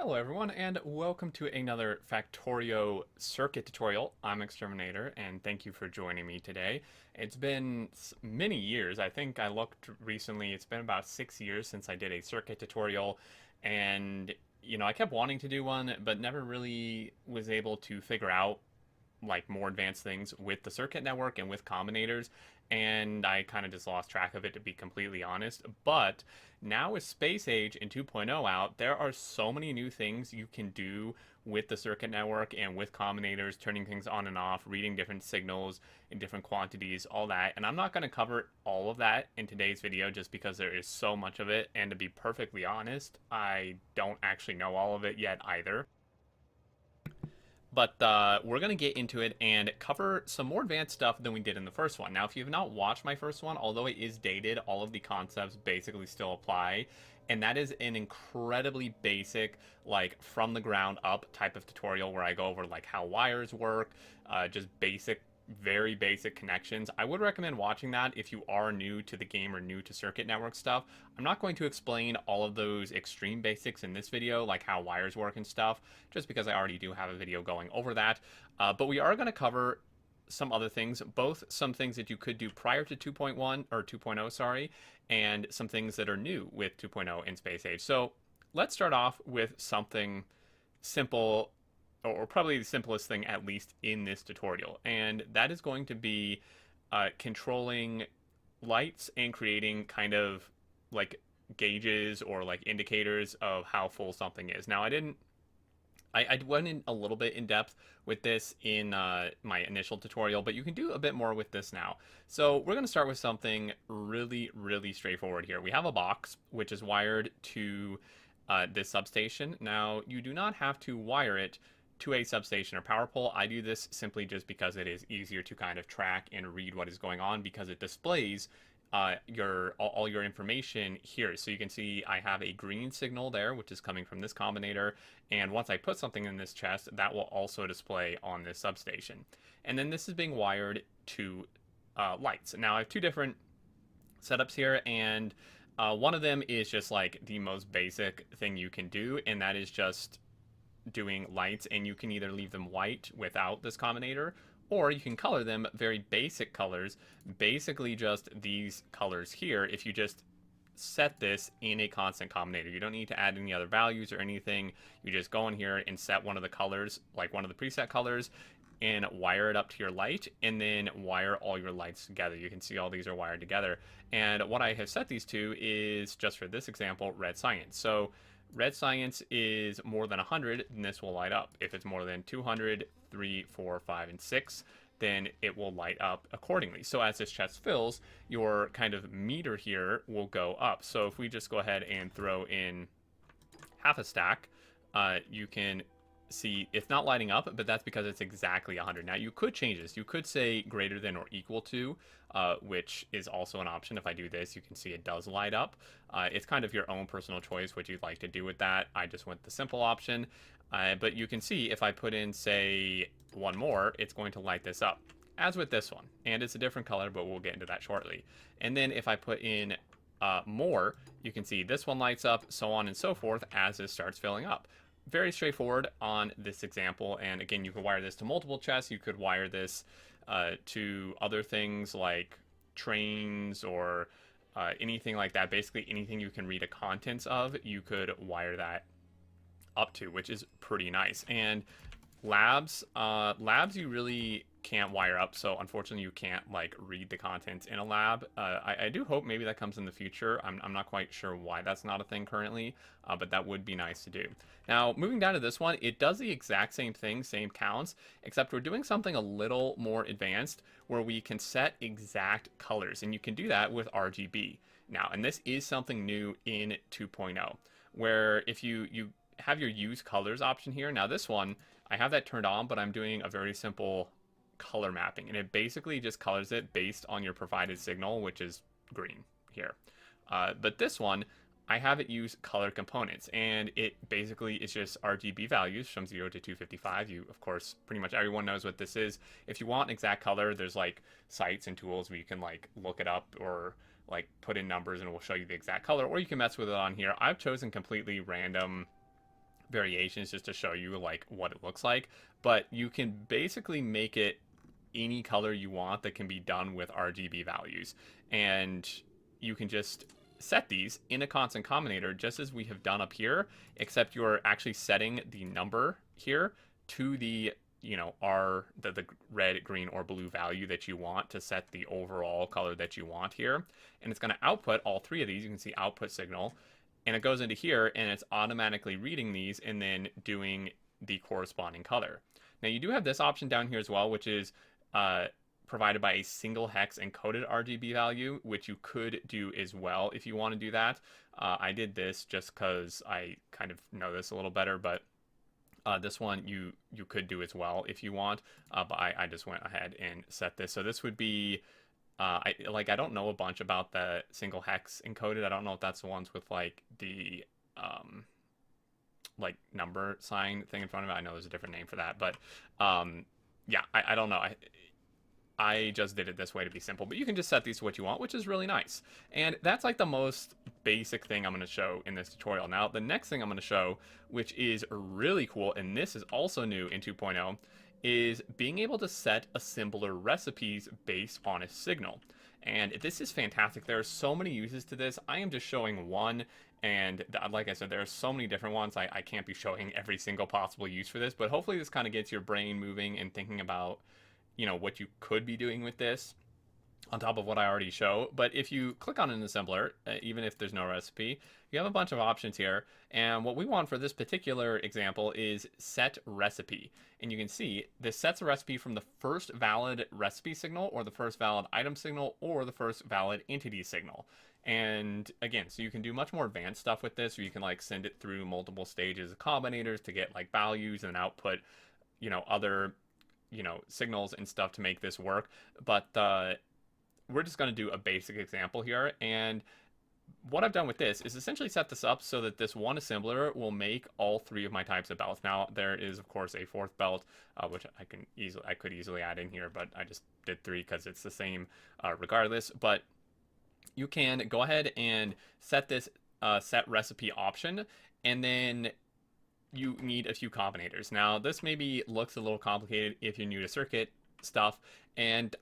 Hello everyone and welcome to another Factorio circuit tutorial. I'm Xterminator and thank you for joining me today. It's been many years. I think I looked recently. It's been about 6 years since I did a circuit tutorial, and I kept wanting to do one but never really was able to figure out like more advanced things with the circuit network and with combinators, and I kind of just lost track of it, to be completely honest. But now with Space Age and 2.0 out, there are so many new things you can do with the circuit network and with combinators, turning things on and off, reading different signals in different quantities, all that. And I'm not going to cover all of that in today's video just because there is so much of it, and to be perfectly honest, I don't actually know all of it yet either. But we're going to get into it and cover some more advanced stuff than we did in the first one. Now, if you have not watched my first one, although it is dated, all of the concepts basically still apply. And that is an incredibly basic, like from the ground up type of tutorial where I go over like how wires work, just basic, very basic connections. I would recommend watching that if you are new to the game or new to circuit network stuff. I'm not going to explain all of those extreme basics in this video, like how wires work and stuff, just because I already do have a video going over that. But we are going to cover some other things, both some things that you could do prior to 2.1 or 2.0, sorry, and some things that are new with 2.0 in Space Age. So let's start off with something simple, or probably the simplest thing, at least in this tutorial, and that is going to be controlling lights and creating kind of like gauges or like indicators of how full something is. Now, I went in a little bit in depth with this in my initial tutorial, but you can do a bit more with this now. So we're going to start with something really, really straightforward here. We have a box which is wired to this substation. Now, you do not have to wire it to a substation or power pole. I do this simply just because it is easier to kind of track and read what is going on, because it displays all your information here. So you can see I have a green signal there, which is coming from this combinator, and once I put something in this chest, that will also display on this substation. And then this is being wired to lights. Now I have two different setups here, and one of them is just like the most basic thing you can do, and that is just doing lights, and you can either leave them white without this combinator, or you can color them very basic colors, basically just these colors here, if you just set this in a constant combinator. You don't need to add any other values or anything. You just go in here and set one of the colors, like one of the preset colors, and wire it up to your light, and then wire all your lights together. You can see all these are wired together. And what I have set these to is, just for this example, red science. So red science is more than 100, then this will light up. If it's more than 200, 3, 4, 5, and 6, then it will light up accordingly. So as this chest fills, your kind of meter here will go up. So if we just go ahead and throw in half a stack, you can see it's not lighting up, but that's because it's exactly 100. Now you could change this. You could say greater than or equal to, which is also an option. If I do this, you can see it does light up. It's kind of your own personal choice what you'd like to do with that. I just went the simple option. But you can see if I put in, say, one more, it's going to light this up, as with this one. And it's a different color, but we'll get into that shortly. And then if I put in more, you can see this one lights up, so on and so forth, as it starts filling up. Very straightforward on this example. And again, you can wire this to multiple chests. You could wire this to other things like trains or anything like that. Basically anything you can read the contents of, you could wire that up to, which is pretty nice. And labs you really can't wire up, so unfortunately you can't like read the contents in a lab. I do hope maybe that comes in the future. I'm not quite sure why that's not a thing currently, but that would be nice to do. Now moving down to this one, it does the exact same thing, same counts, except we're doing something a little more advanced where we can set exact colors, and you can do that with RGB now. And this is something new in 2.0, where if you have your use colors option here. Now this one, I have that turned on, but I'm doing a very simple color mapping, and it basically just colors it based on your provided signal, which is green here. But this one, I have it use color components, and it basically is just RGB values from 0 to 255. You, of course, pretty much everyone knows what this is. If you want exact color, there's like sites and tools where you can like look it up or like put in numbers and it will show you the exact color, or you can mess with it on here. I've chosen completely random variations just to show you like what it looks like, but you can basically make it any color you want that can be done with RGB values. And you can just set these in a constant combinator just as we have done up here, except you're actually setting the number here to the the red, green, or blue value that you want to set the overall color that you want here. And it's going to output all three of these. You can see output signal, and it goes into here and it's automatically reading these and then doing the corresponding color. Now you do have this option down here as well, which is provided by a single hex encoded RGB value, which you could do as well if you want to do that. I did this just because I kind of know this a little better, but this one you could do as well if you want. But I just went ahead and set this. So this would be I don't know a bunch about the single hex encoded. I don't know if that's the ones with like the like number sign thing in front of it. I know there's a different name for that, but yeah, I don't know. I just did it this way to be simple, but you can just set these to what you want, which is really nice. And that's like the most basic thing I'm going to show in this tutorial. Now, the next thing I'm going to show, which is really cool, and this is also new in 2.0, is being able to set assembler recipes based on a signal. And this is fantastic. There are so many uses to this. I am just showing one, and like I said, there are so many different ones. I can't be showing every single possible use for this, but hopefully this kind of gets your brain moving and thinking about what you could be doing with this on top of what I already show. But if you click on an assembler, even if there's no recipe, you have a bunch of options here. And what we want for this particular example is set recipe. And you can see this sets a recipe from the first valid recipe signal, or the first valid item signal, or the first valid entity signal. And again, so you can do much more advanced stuff with this, or you can like send it through multiple stages of combinators to get like values and output, other signals and stuff to make this work. But we're just going to do a basic example here. And what I've done with this is essentially set this up so that this one assembler will make all three of my types of belts. Now, there is, of course, a fourth belt, which I could easily add in here, but I just did three because it's the same regardless. But you can go ahead and set this set recipe option, and then you need a few combinators. Now, this maybe looks a little complicated if you're new to circuit stuff, and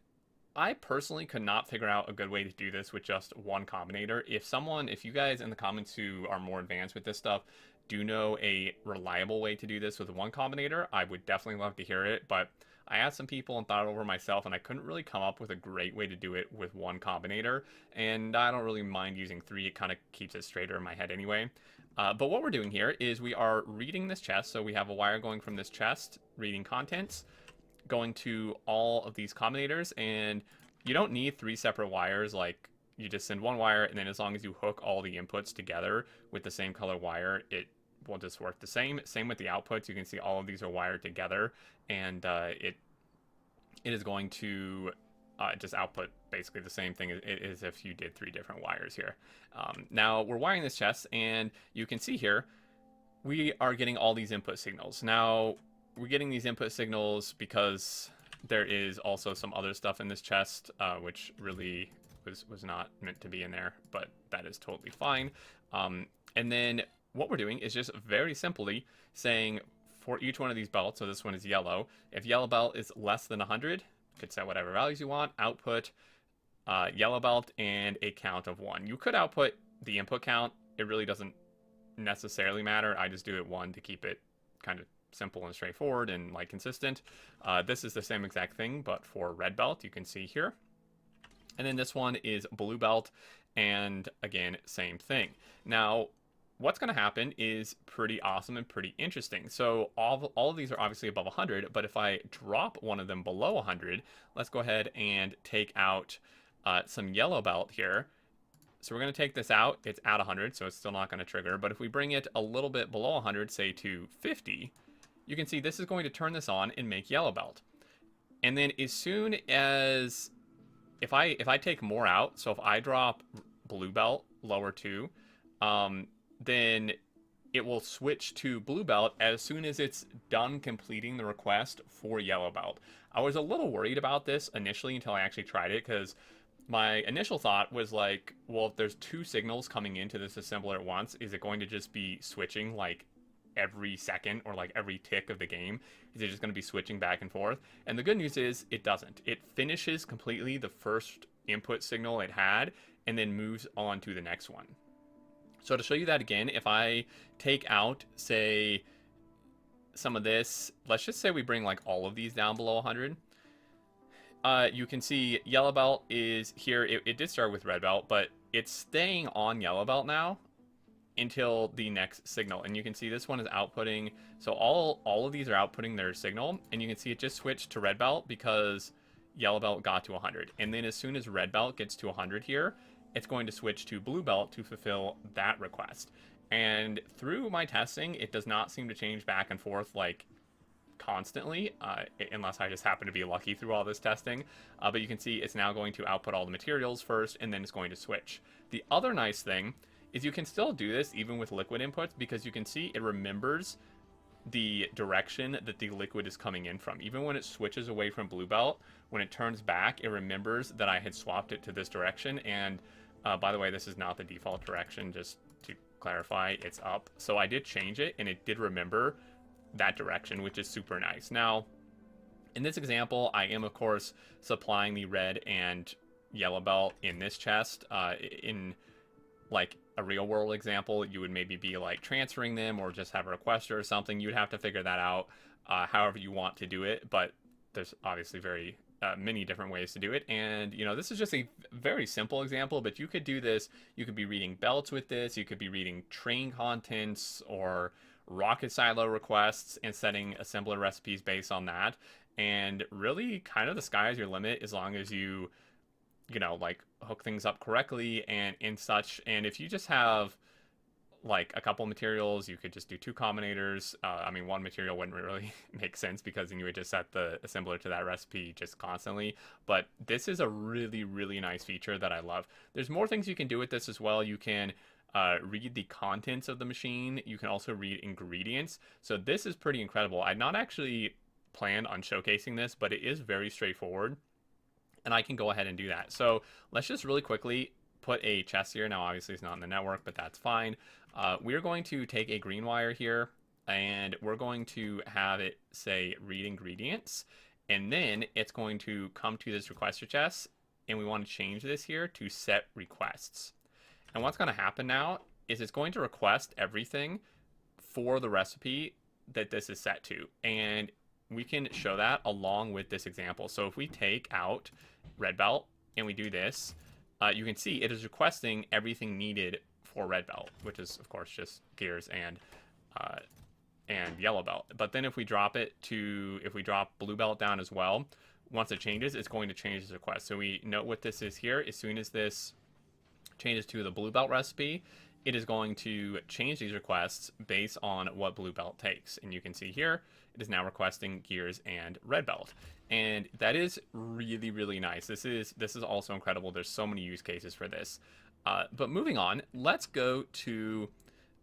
I personally could not figure out a good way to do this with just one combinator. If you guys in the comments who are more advanced with this stuff do know a reliable way to do this with one combinator, I would definitely love to hear it. But I asked some people and thought it over myself, and I couldn't really come up with a great way to do it with one combinator. And I don't really mind using three. It kind of keeps it straighter in my head anyway. But what we're doing here is we are reading this chest. So we have a wire going from this chest, reading contents, going to all of these combinators. And you don't need three separate wires. Like, you just send one wire, and then as long as you hook all the inputs together with the same color wire, it will just work the same. Same with the outputs. You can see all of these are wired together, and it is going to just output basically the same thing as if you did three different wires here. Now we're wiring this chest, and you can see here we are getting all these input signals. Now we're getting these input signals because there is also some other stuff in this chest, which really was not meant to be in there, but that is totally fine. And then what we're doing is just very simply saying for each one of these belts, so this one is yellow, if yellow belt is less than 100, you could set whatever values you want, output yellow belt and a count of 1. You could output the input count. It really doesn't necessarily matter. I just do it 1 to keep it kind of simple and straightforward and like consistent. This is the same exact thing, but for red belt, you can see here. And then this one is blue belt, and again, same thing. Now, what's going to happen is pretty awesome and pretty interesting. So all of these are obviously above 100, but if I drop one of them below 100, let's go ahead and take out some yellow belt here. So we're going to take this out. It's at 100, so it's still not going to trigger. But if we bring it a little bit below 100, say to 50, you can see this is going to turn this on and make yellow belt. And then as soon as, if I take more out, so if I drop blue belt lower too, then it will switch to blue belt as soon as it's done completing the request for yellow belt. I was a little worried about this initially until I actually tried it, because my initial thought was like, well, if there's two signals coming into this assembler at once, is it going to just be switching like every second or like every tick of the game. Is it just going to be switching back and forth? And the good news is it doesn't. It finishes completely the first input signal it had and then moves on to the next one. So to show you that again, if I take out, say, some of this, let's just say we bring like all of these down below 100. You can see yellow belt is here. It did start with red belt, but it's staying on yellow belt now until the next signal. And you can see this one is outputting. So all of these are outputting their signal, and you can see it just switched to red belt because yellow belt got to 100. And then as soon as red belt gets to 100 here, it's going to switch to blue belt to fulfill that request. And through my testing, it does not seem to change back and forth like constantly, unless I just happen to be lucky through all this testing. But you can see it's now going to output all the materials first, and then it's going to switch. The other nice thing is you can still do this even with liquid inputs, because you can see it remembers the direction that the liquid is coming in from. Even when it switches away from blue belt, when it turns back, it remembers that I had swapped it to this direction. And by the way, this is not the default direction, just to clarify, it's up. So I did change it, and it did remember that direction, which is super nice. Now, in this example, I am, of course, supplying the red and yellow belt in this chest. In like a real world example, you would maybe be like transferring them or just have a requester or something. You'd have to figure that out however you want to do it, but there's obviously very many different ways to do it. And you know, this is just a very simple example, but you could do this. You could be reading belts with this. You could be reading train contents or rocket silo requests and setting assembler recipes based on that. And really kind of the sky is your limit, as long as you know, like hook things up correctly and such. And if you just have like a couple materials, you could just do 2 combinators. I mean, 1 material wouldn't really make sense, because then you would just set the assembler to that recipe just constantly. But this is a really, really nice feature that I love. There's more things you can do with this as well. You can read the contents of the machine. You can also read ingredients. So this is pretty incredible. I'd not actually planned on showcasing this, but it is very straightforward, and I can go ahead and do that. So let's just really quickly put a chest here. Now, obviously it's not in the network, but that's fine. We're going to take a green wire here, and we're going to have it say read ingredients, and then it's going to come to this requester chest, and we want to change this here to set requests. And what's going to happen now is it's going to request everything for the recipe that this is set to. And we can show that along with this example. So if we take out red belt and we do this, you can see it is requesting everything needed for red belt, which is of course just gears and yellow belt. But then if we drop blue belt down as well, once it changes, it's going to change this request. So we note what this is here. As soon as this changes to the blue belt recipe, it is going to change these requests based on what blue belt takes. And you can see here, it is now requesting gears and red belt. And that is really, really nice. This is also incredible. There's so many use cases for this. But moving on, let's go to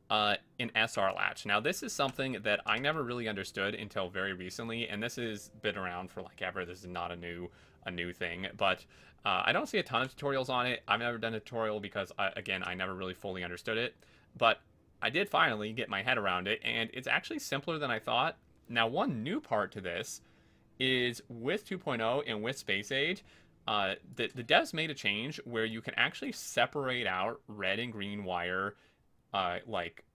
an SR latch. Now, this is something that I never really understood until very recently, and this has been around for like ever. This is not a new thing, but I don't see a ton of tutorials on it. I've never done a tutorial because, again, I never really fully understood it. But I did finally get my head around it, and it's actually simpler than I thought. Now, one new part to this is with 2.0 and with Space Age, the devs made a change where you can actually separate out red and green wire, like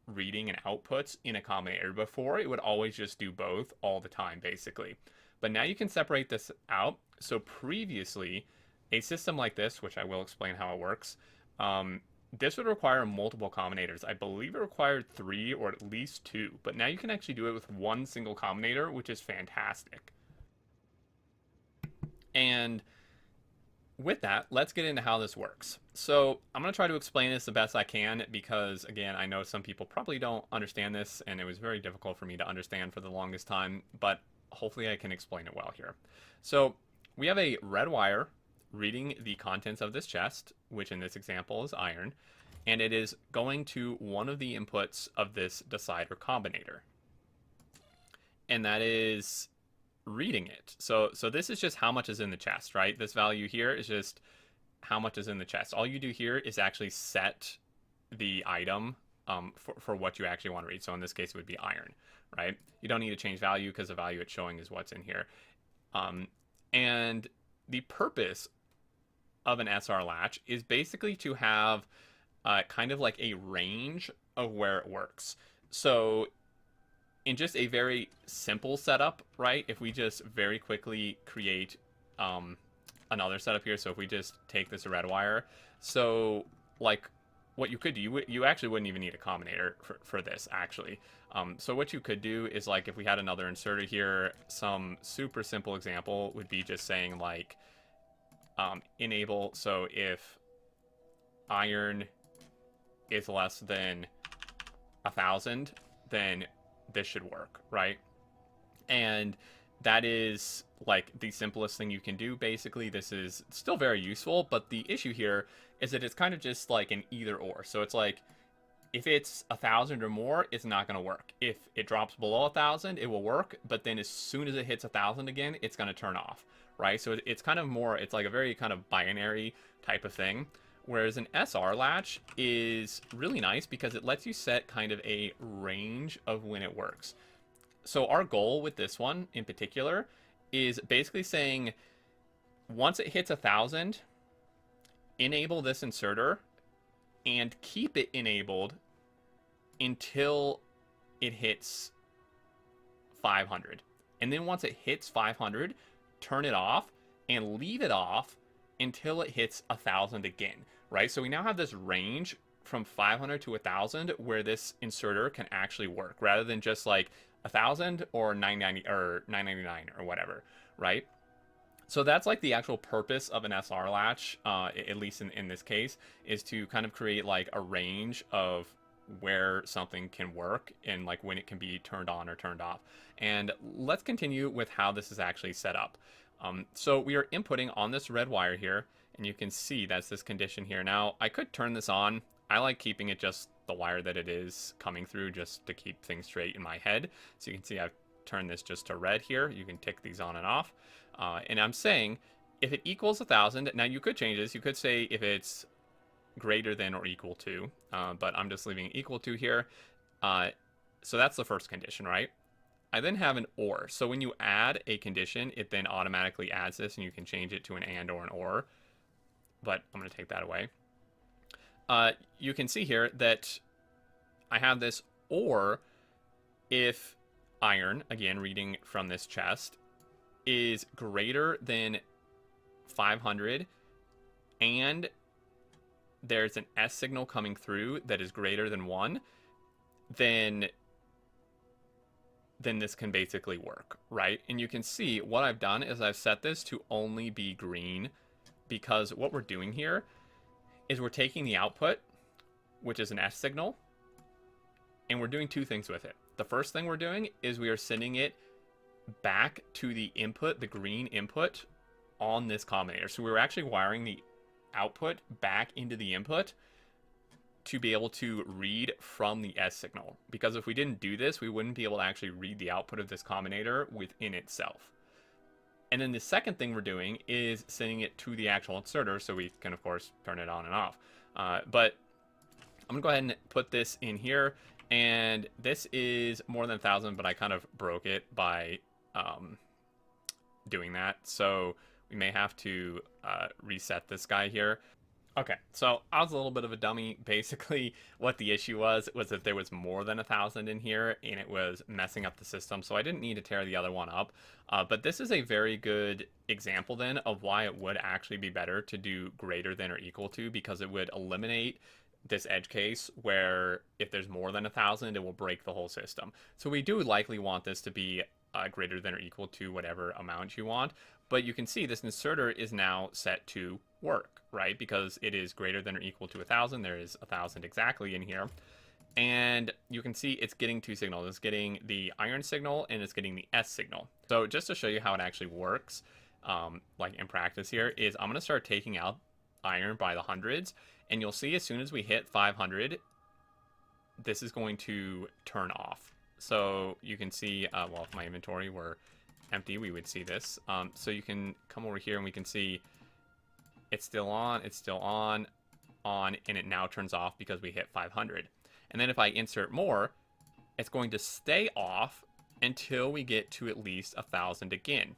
reading and outputs in a combinator. Before, it would always just do both all the time, basically. But now you can separate this out. So previously, a system like this, which I will explain how it works, this would require multiple combinators. I believe it required 3 or at least 2, but now you can actually do it with one single combinator, which is fantastic. And with that, let's get into how this works. So I'm going to try to explain this the best I can, because again, I know some people probably don't understand this, and it was very difficult for me to understand for the longest time, but hopefully I can explain it well here. So we have a red wire reading the contents of this chest, which in this example is iron, and it is going to one of the inputs of this decider combinator. And that is reading it. So this is just how much is in the chest, right? This value here is just how much is in the chest. All you do here is actually set the item for what you actually want to read. So in this case, it would be iron, right? You don't need to change value because the value it's showing is what's in here. And the purpose of an SR latch is basically to have kind of like a range of where it works. So in just a very simple setup, right? If we just very quickly create another setup here, so if we just take this red wire, so like what you could do, you actually wouldn't even need a combinator for this actually. So what you could do is like if we had another inserter here, some super simple example would be just saying like enable, so if iron is less than 1,000, then this should work, right? And that is like the simplest thing you can do. Basically, this is still very useful, but the issue here is that it's kind of just like an either or. So it's like if it's 1,000 or more, it's not going to work. If it drops below 1,000, it will work, but then as soon as it hits 1,000 again, it's going to turn off, right? So it's kind of more, it's like a very kind of binary type of thing. Whereas an SR latch is really nice because it lets you set kind of a range of when it works. So our goal with this one in particular is basically saying once it hits 1,000, enable this inserter and keep it enabled until it hits 500. And then once it hits 500, turn it off and leave it off until it hits 1,000 again, right? So we now have this range from 500 to 1,000 where this inserter can actually work rather than just like 1,000 or 990 or 999 or whatever, right? So that's like the actual purpose of an SR latch, at least in this case, is to kind of create like a range of where something can work and like when it can be turned on or turned off. And let's continue with how this is actually set up. So we are inputting on this red wire here, and you can see that's this condition here. Now, I could turn this on. I like keeping it just the wire that it is coming through just to keep things straight in my head. So you can see I've turned this just to red here. You can tick these on and off. And I'm saying if it equals 1,000, now you could change this. You could say if it's greater than or equal to, but I'm just leaving equal to here. So that's the first condition, right? I then have an or. So when you add a condition, it then automatically adds this, and you can change it to an and or an or. But I'm going to take that away. You can see here that I have this or if iron, again, reading from this chest, is greater than 500 and there's an S signal coming through that is greater than 1, then this can basically work, right? And you can see what I've done is I've set this to only be green because what we're doing here is we're taking the output, which is an S signal, and we're doing two things with it. The first thing we're doing is we are sending it back to the input, the green input on this combinator. So we're actually wiring the output back into the input to be able to read from the S signal. Because if we didn't do this, we wouldn't be able to actually read the output of this combinator within itself. And then the second thing we're doing is sending it to the actual inserter so we can, of course, turn it on and off. But I'm going to go ahead and put this in here. And this is more than 1,000, but I kind of broke it by doing that. So we may have to reset this guy here. Okay, so I was a little bit of a dummy. Basically, what the issue was that there was more than 1,000 in here, and it was messing up the system, so I didn't need to tear the other one up. But this is a very good example, then, of why it would actually be better to do greater than or equal to, because it would eliminate this edge case where if there's more than 1,000, it will break the whole system. So we do likely want this to be greater than or equal to whatever amount you want. But you can see this inserter is now set to work, right? Because it is greater than or equal to 1,000. There is 1,000 exactly in here. And you can see it's getting two signals. It's getting the iron signal and it's getting the S signal. So just to show you how it actually works, like in practice here, is I'm going to start taking out iron by the hundreds. And you'll see as soon as we hit 500, this is going to turn off. So you can see, well, if my inventory were empty, we would see this. So you can come over here and we can see it's still on, and it now turns off because we hit 500. And then if I insert more, it's going to stay off until we get to at least 1,000 again.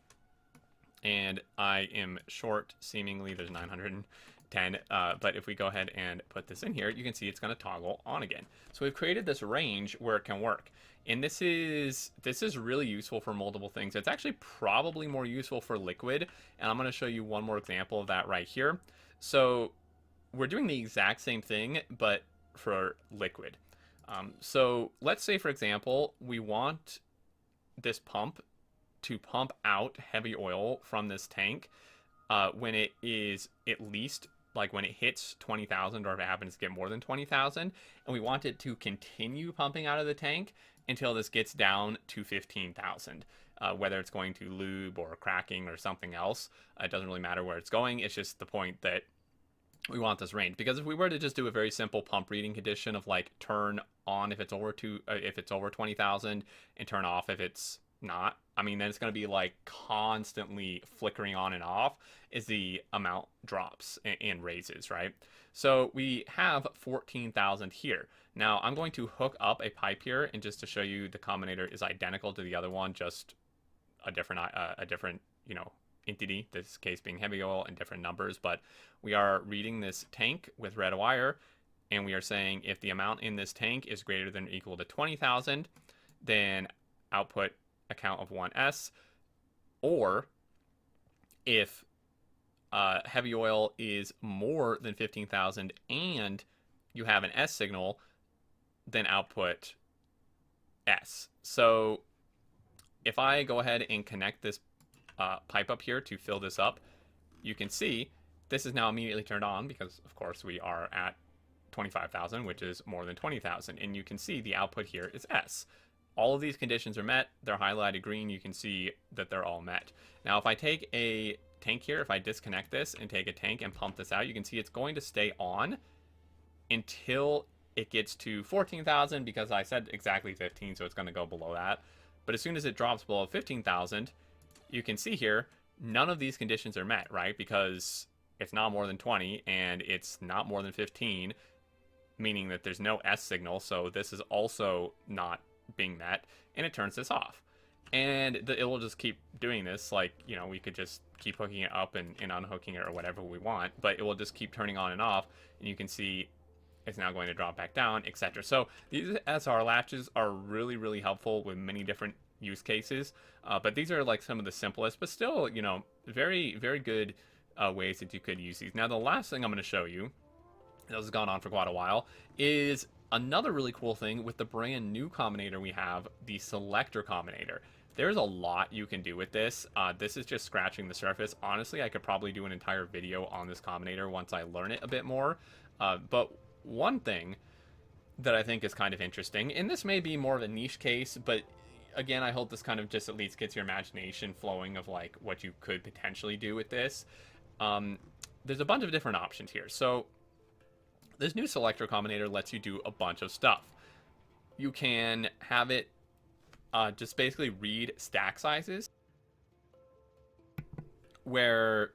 And I am short, seemingly there's 910, but if we go ahead and put this in here, you can see it's going to toggle on again. So we've created this range where it can work. And this is really useful for multiple things. It's actually probably more useful for liquid, and I'm going to show you one more example of that right here. So we're doing the exact same thing, but for liquid. So let's say, for example, we want this pump to pump out heavy oil from this tank when it is at least, like when it hits 20,000, or if it happens to get more than 20,000, and we want it to continue pumping out of the tank until this gets down to 15,000. Whether it's going to lube or cracking or something else, it doesn't really matter where it's going. It's just the point that we want this range, because if we were to just do a very simple pump reading condition of like turn on if it's over 20,000 and turn off if it's not, I mean, then it's going to be like constantly flickering on and off as the amount drops and raises, right? So we have 14,000 here. Now I'm going to hook up a pipe here, and just to show you, the combinator is identical to the other one, just a different you know, entity, this case being heavy oil, and different numbers. But we are reading this tank with red wire, and we are saying if the amount in this tank is greater than or equal to 20,000, then output a count of 1s, or if heavy oil is more than 15,000 and you have an S signal, then output S. So if I go ahead and connect this pipe up here to fill this up, you can see this is now immediately turned on because, of course, we are at 25,000, which is more than 20,000. And you can see the output here is S. All of these conditions are met. They're highlighted green. You can see that they're all met. Now, if I take a tank here, if I disconnect this and take a tank and pump this out, you can see it's going to stay on until it gets to 14,000, because I said exactly 15, so it's going to go below that. But as soon as it drops below 15,000, you can see here, none of these conditions are met, right? Because it's not more than 20 and it's not more than 15, meaning that there's no S signal. So this is also not being met, and it turns this off. And it will just keep doing this. Like, you know, we could just keep hooking it up and unhooking it or whatever we want, but it will just keep turning on and off. And you can see it's now going to drop back down, etc. So these SR latches are really, really helpful with many different use cases. But these are like some of the simplest, but still, you know, very, very good ways that you could use these. Now, the last thing I'm going to show you, that has gone on for quite a while, is another really cool thing with the brand new combinator we have, the selector combinator. There's a lot you can do with this. This is just scratching the surface. Honestly, I could probably do an entire video on this combinator once I learn it a bit more. But one thing that I think is kind of interesting, and this may be more of a niche case, but again, I hope this kind of just at least gets your imagination flowing of like what you could potentially do with this. There's a bunch of different options here. So this new selector combinator lets you do a bunch of stuff. You can have it just basically read stack sizes, where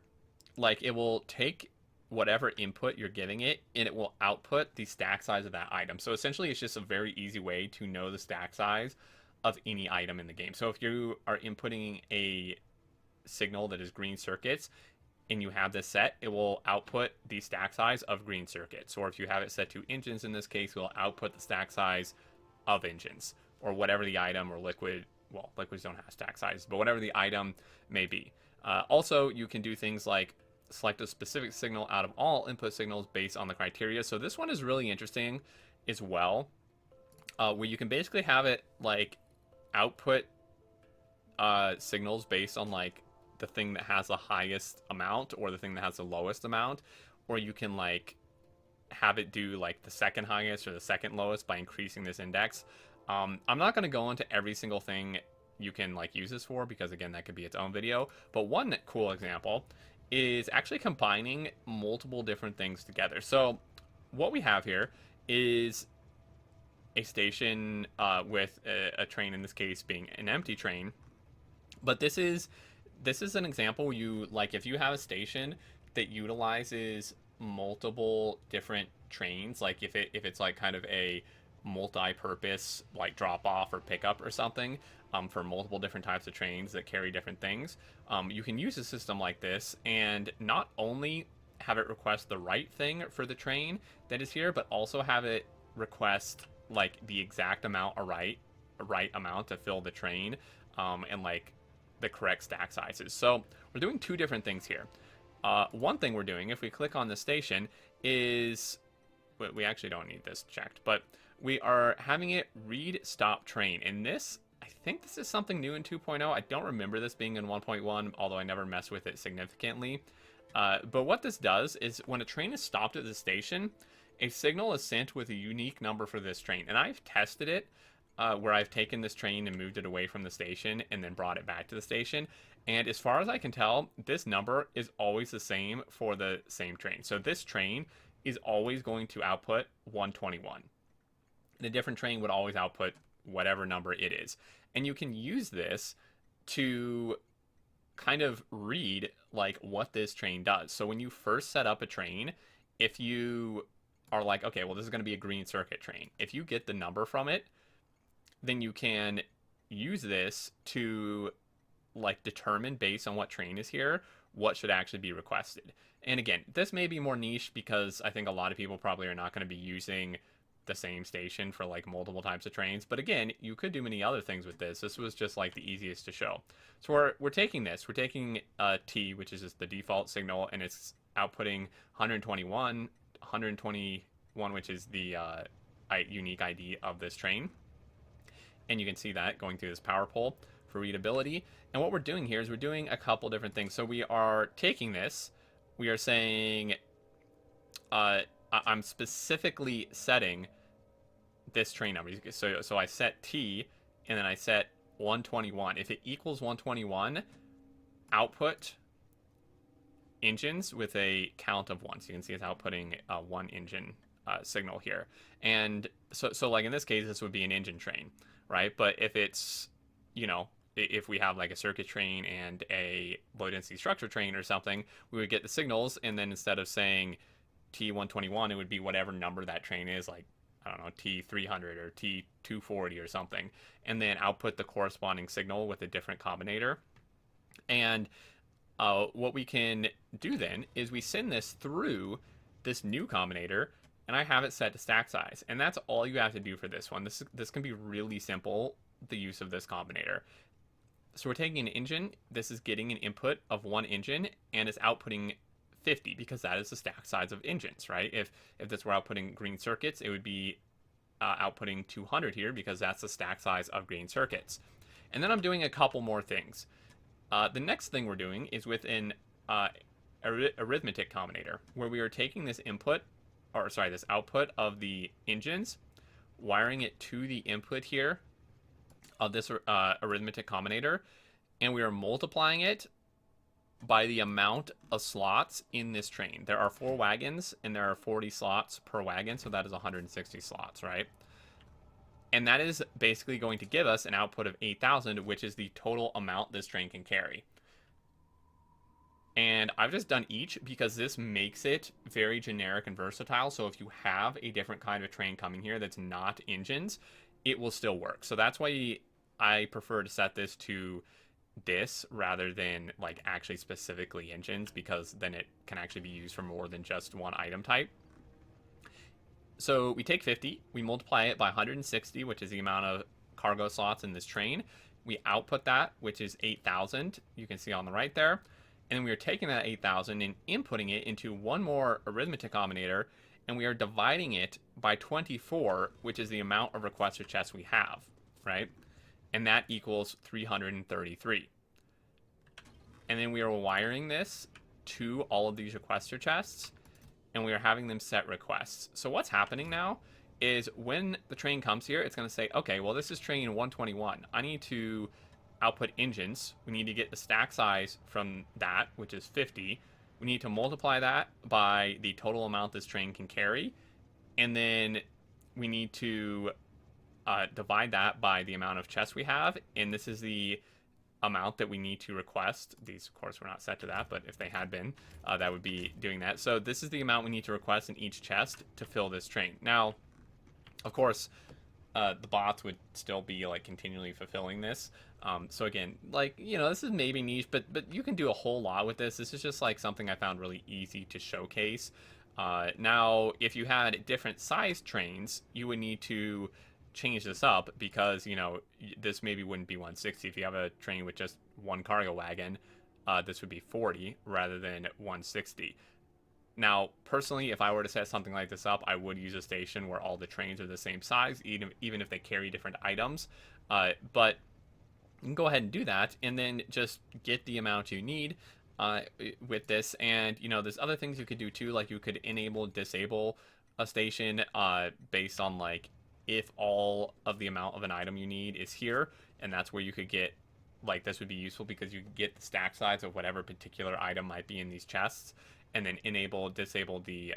like it will take whatever input you're giving it and it will output the stack size of that item. So essentially it's just a very easy way to know the stack size of any item in the game. So if you are inputting a signal that is green circuits and you have this set, it will output the stack size of green circuits. Or if you have it set to engines, in this case, it will output the stack size of engines, or whatever the item or liquid, well, liquids don't have stack sizes, but whatever the item may be. Also, you can do things like select a specific signal out of all input signals based on the criteria. So this one is really interesting as well, where you can basically have it like output signals based on like the thing that has the highest amount or the thing that has the lowest amount, or you can like have it do like the second highest or the second lowest by increasing this index. I'm not going to go into every single thing you can like use this for, because again, that could be its own video. But one cool example is actually combining multiple different things together. So what we have here is a station with a train, in this case being an empty train. But this is an example where you, like, if you have a station that utilizes multiple different trains, like if it's like kind of a multi-purpose like drop-off or pickup or something for multiple different types of trains that carry different things, you can use a system like this and not only have it request the right thing for the train that is here, but also have it request like the exact amount or right amount to fill the train, and like the correct stack sizes. So we're doing two different things here. One thing we're doing, if we click on the station, is we actually don't need this checked, but we are having it read stop train. And this, I think this is something new in 2.0. I don't remember this being in 1.1, although I never messed with it significantly. But what this does is when a train is stopped at the station, a signal is sent with a unique number for this train. And I've tested it where I've taken this train and moved it away from the station and then brought it back to the station. And as far as I can tell, this number is always the same for the same train. So this train is always going to output 121. And a different train would always output whatever number it is. And you can use this to kind of read like what this train does. So when you first set up a train, if you are like, okay, well, this is going to be a green circuit train. If you get the number from it, then you can use this to like determine based on what train is here, what should actually be requested. And again, this may be more niche because I think a lot of people probably are not going to be using the same station for like multiple types of trains. But again, you could do many other things with this. This was just like the easiest to show. So we're taking this, we're taking T, which is just the default signal, and it's outputting 121, which is the unique ID of this train. And you can see that going through this power pole for readability. And what we're doing here is we're doing a couple different things. So we are taking this, we are saying, I'm specifically setting this train number. So I set T, and then I set 121. If it equals 121, output engines with a count of 1. So you can see it's outputting one engine signal here. And so like in this case, this would be an engine train, right? But if it's, if we have like a circuit train and a low density structure train or something, we would get the signals, and then instead of saying T121, it would be whatever number that train is, like, I don't know, T300 or T240 or something, and then output the corresponding signal with a different combinator. And what we can do then is we send this through this new combinator, and I have it set to stack size. And that's all you have to do for this one. This can be really simple, the use of this combinator. So we're taking an engine. This is getting an input of one engine, and it's outputting 50 because that is the stack size of engines, right? If this were outputting green circuits, it would be outputting 200 here because that's the stack size of green circuits. And then I'm doing a couple more things. The next thing we're doing is with an arithmetic combinator, where we are taking this this output of the engines, wiring it to the input here of this arithmetic combinator, and we are multiplying it by the amount of slots in this train. There are 4 wagons, and there are 40 slots per wagon, so that is 160 slots, right? And that is basically going to give us an output of 8,000, which is the total amount this train can carry. And I've just done each because this makes it very generic and versatile. So if you have a different kind of train coming here that's not engines, it will still work. So that's why I prefer to set this to this rather than like actually specifically engines, because then it can actually be used for more than just one item type. So we take 50, we multiply it by 160, which is the amount of cargo slots in this train. We output that, which is 8,000. You can see on the right there. And we are taking that 8,000 and inputting it into one more arithmetic combinator, and we are dividing it by 24, which is the amount of requester chests we have, right? And that equals 333. And then we are wiring this to all of these requester chests, and we are having them set requests. So what's happening now is when the train comes here, it's going to say, okay, well, this is train 121. I need to output engines. We need to get the stack size from that, which is 50. We need to multiply that by the total amount this train can carry, and then we need to divide that by the amount of chests we have, and this is the amount that we need to request. These, of course, were not set to that, but if they had been, that would be doing that. So this is the amount we need to request in each chest to fill this train. Now, of course, the bots would still be like continually fulfilling this. So again, like, this is maybe niche, but you can do a whole lot with this. This is just like something I found really easy to showcase. Now, if you had different size trains, you would need to change this up because this maybe wouldn't be 160. If you have a train with just one cargo wagon, this would be 40 rather than 160. Now, personally, if I were to set something like this up, I would use a station where all the trains are the same size, even if they carry different items. But you can go ahead and do that, and then just get the amount you need with this. And there's other things you could do too, like you could enable, disable a station based on like if all of the amount of an item you need is here, and that's where you could get, like, this would be useful because you could get the stack size of whatever particular item might be in these chests, and then enable, disable the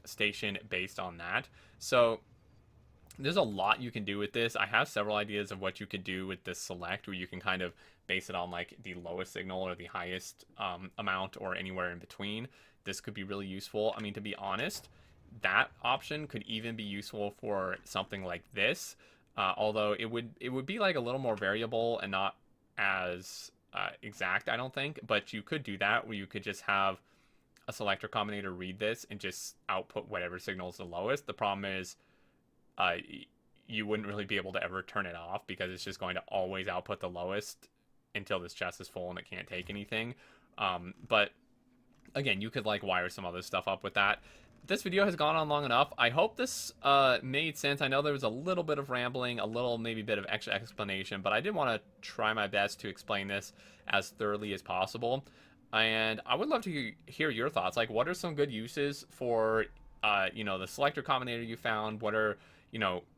station based on that. So there's a lot you can do with this. I have several ideas of what you could do with this select, where you can kind of base it on like the lowest signal or the highest amount or anywhere in between. This could be really useful. I mean, to be honest, that option could even be useful for something like this, although it would be like a little more variable and not as exact, I don't think. But you could do that, where you could just have a selector combinator read this and just output whatever signal is the lowest. The problem is you wouldn't really be able to ever turn it off because it's just going to always output the lowest until this chest is full and it can't take anything. But again, you could like wire some other stuff up with that. This video has gone on long enough. I hope this made sense. I know there was a little bit of rambling, a little maybe bit of extra explanation, but I did want to try my best to explain this as thoroughly as possible. And I would love to hear your thoughts. Like, what are some good uses for, the selector combinator you found? What are,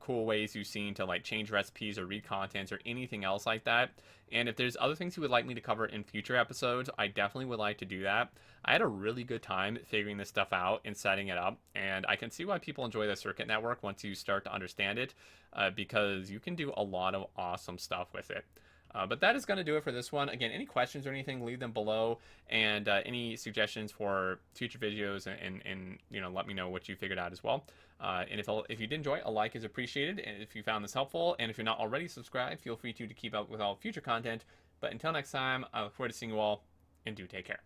cool ways you've seen to like change recipes or read contents or anything else like that? And if there's other things you would like me to cover in future episodes, I definitely would like to do that. I had a really good time figuring this stuff out and setting it up, and I can see why people enjoy the circuit network once you start to understand it, because you can do a lot of awesome stuff with it. But that is going to do it for this one. Again, any questions or anything, leave them below, and any suggestions for future videos, and let me know what you figured out as well. And if you did enjoy, a like is appreciated, and if you found this helpful, and if you're not already subscribed, feel free to keep up with all future content. But until next time, I look forward to seeing you all, and do take care.